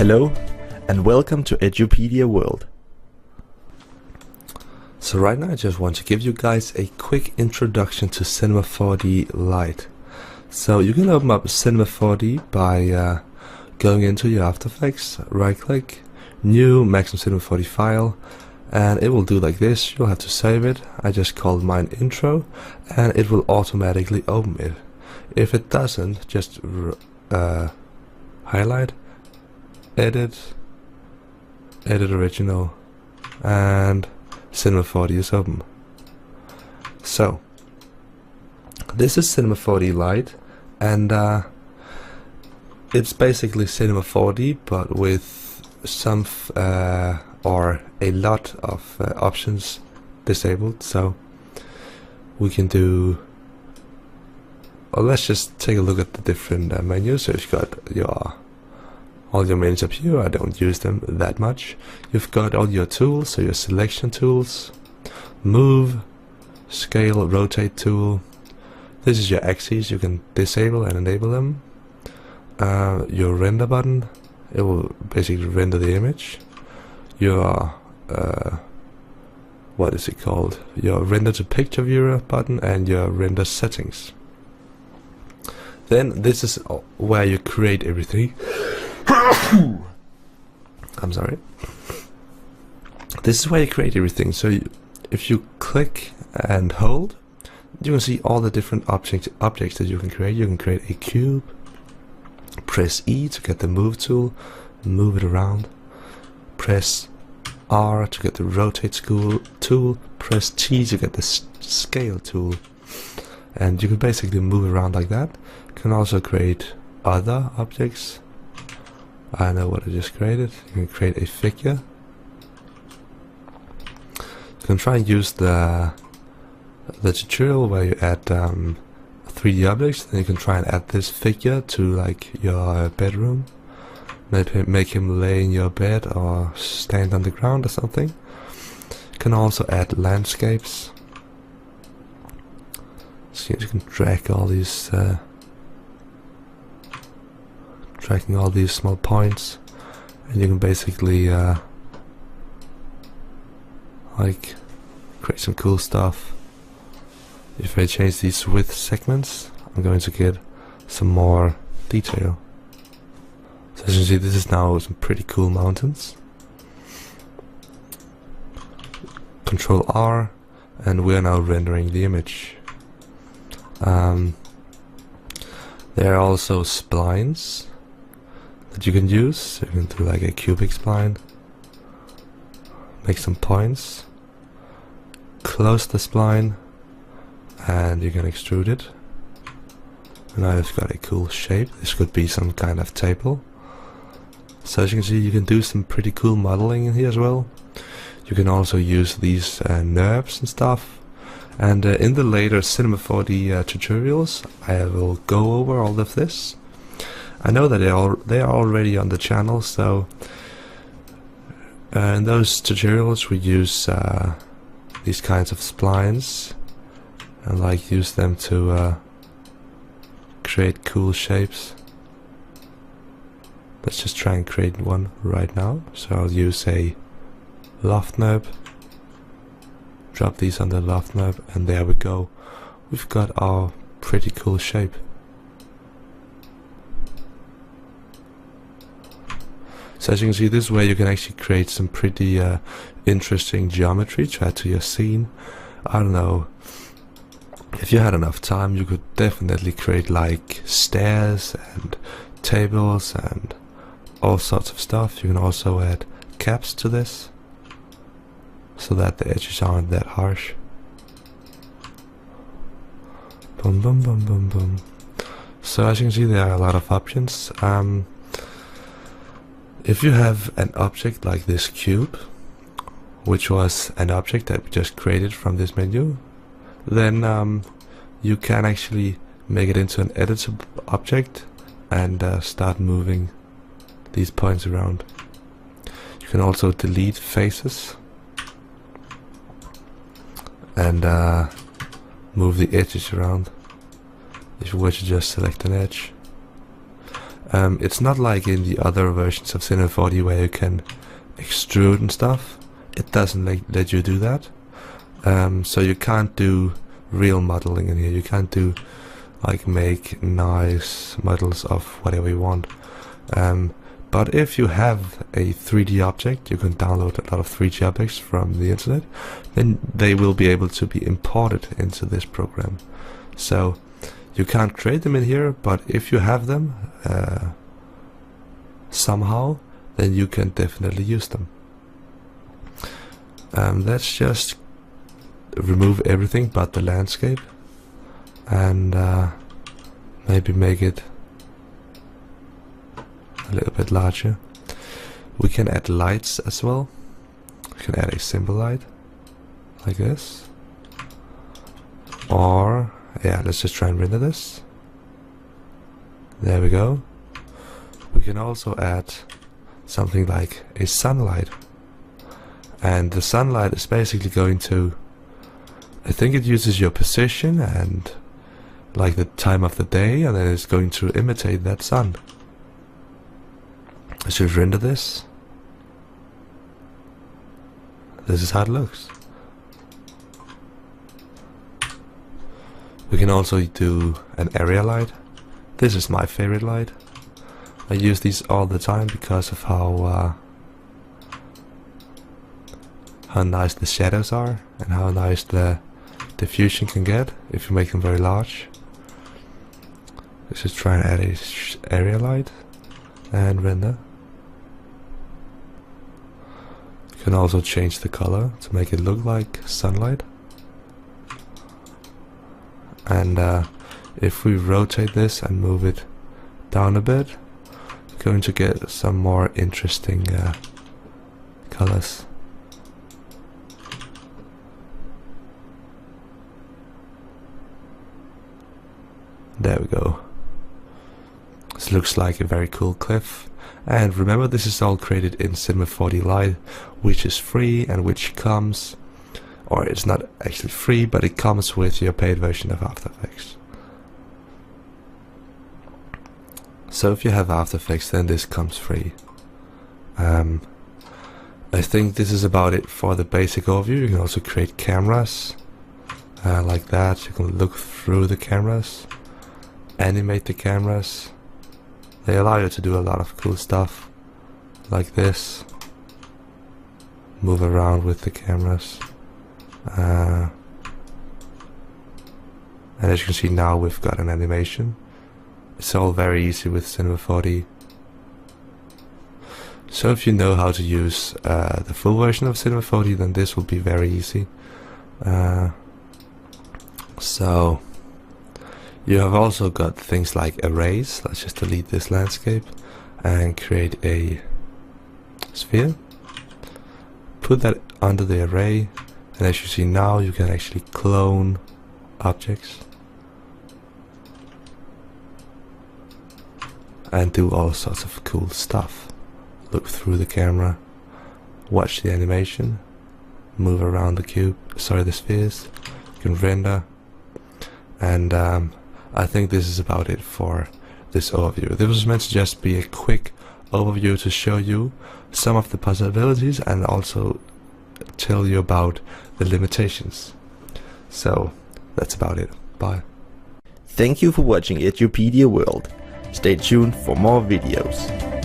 Hello and welcome to Edupedia World. So right now I just want to give you guys a quick introduction to Cinema 4D Lite. So you can open up Cinema 4D by going into your After Effects, right click, new Maximum Cinema 4D file, and it will do like this. You'll have to save it. I just called mine intro and it will automatically open it. If it doesn't, just highlight, edit original, and Cinema 4D is open. So this is Cinema 4D Lite, and it's basically Cinema 4D but with some or a lot of options disabled. So we can do, well, let's just take a look at the different menus. So you've got all your menus up here. I don't use them that much. You've got all your tools, so your selection tools, move, scale, rotate tool. This is your axes. You can disable and enable them. Your render button, it will basically render the image. Your what is it called? Your render to picture viewer button and your render settings. Then this is where you create everything. I'm sorry. This is where you create everything. So if you click and hold, you can see all the different objects that you can create. You can create a cube. Press E to get the move tool, move it around. Press R to get the rotate tool. Press T to get the scale tool. And you can basically move around like that. You can also create other objects. I know what I just created. You can create a figure. You can try and use the tutorial where you add 3D objects. Then you can try and add this figure to like your bedroom. Maybe make him lay in your bed or stand on the ground or something. You can also add landscapes. So you can drag all these tracking all these small points, and you can basically like create some cool stuff. If I change these width segments, I'm going to get some more detail. So as you can see, this is now some pretty cool mountains. Control R, and we are now rendering the image. There are also splines that you can use. So you can do like a cubic spline, make some points, close the spline, and you can extrude it. And now it's got a cool shape. This could be some kind of table. So as you can see, you can do some pretty cool modeling in here as well. You can also use these NURBS and stuff. And in the later Cinema 4D tutorials, I will go over all of this. I know that they are already on the channel, so in those tutorials we use these kinds of splines and like use them to create cool shapes. Let's just try and create one right now. So I'll use a loft NURB, drop these on the loft NURB, and there we go. We've got our pretty cool shape. So as you can see, this is where you can actually create some pretty interesting geometry to add to your scene. I don't know, if you had enough time, you could definitely create like stairs and tables and all sorts of stuff. You can also add caps to this so that the edges aren't that harsh. Boom, boom, boom, boom, boom. So as you can see, there are a lot of options. If you have an object like this cube, which was an object that we just created from this menu, then you can actually make it into an editable object and start moving these points around. You can also delete faces and move the edges around if you were to just select an edge. It's not like in the other versions of Cinema 4D where you can extrude and stuff. It doesn't let you do that. So you can't do real modeling in here. You can't do like make nice models of whatever you want. But if you have a 3D object, you can download a lot of 3D objects from the internet, then they will be able to be imported into this program. So you can't create them in here, but if you have them somehow, then you can definitely use them. Let's just remove everything but the landscape, and maybe make it a little bit larger. We can add lights as well. We can add a simple light like this, or yeah, let's just try and render this. There we go. We can also add something like a sunlight, and the sunlight is basically going to, I think it uses your position and like the time of the day, and then it's going to imitate that sun. Let's just render this. This is how it looks. We can also do an area light. This is my favorite light. I use these all the time because of how nice the shadows are and how nice the diffusion can get if you make them very large. Let's just try and add a area light and render. You can also change the color to make it look like sunlight. And if we rotate this and move it down a bit, we're going to get some more interesting colors. There we go. This looks like a very cool cliff. And remember, this is all created in Cinema 4D Lite, which is free and which comes, or it's not actually free, but it comes with your paid version of After Effects. So if you have After Effects, then this comes free. I think this is about it for the basic overview. You can also create cameras like that. You can look through the cameras, animate the cameras. They allow you to do a lot of cool stuff like this. Move around with the cameras. And as you can see now, we've got an animation. It's all very easy with Cinema 4D. So if you know how to use the full version of Cinema 4D, then this will be very easy. So you have also got things like arrays. Let's just delete this landscape and create a sphere. Put that under the array, and as you see now, you can actually clone objects and do all sorts of cool stuff. Look through the camera, watch the animation, move around the spheres. You can render, and I think this is about it for this overview. This was meant to just be a quick overview to show you some of the possibilities and also tell you about the limitations. So that's about it. Bye. Thank you for watching Edupedia World. Stay tuned for more videos.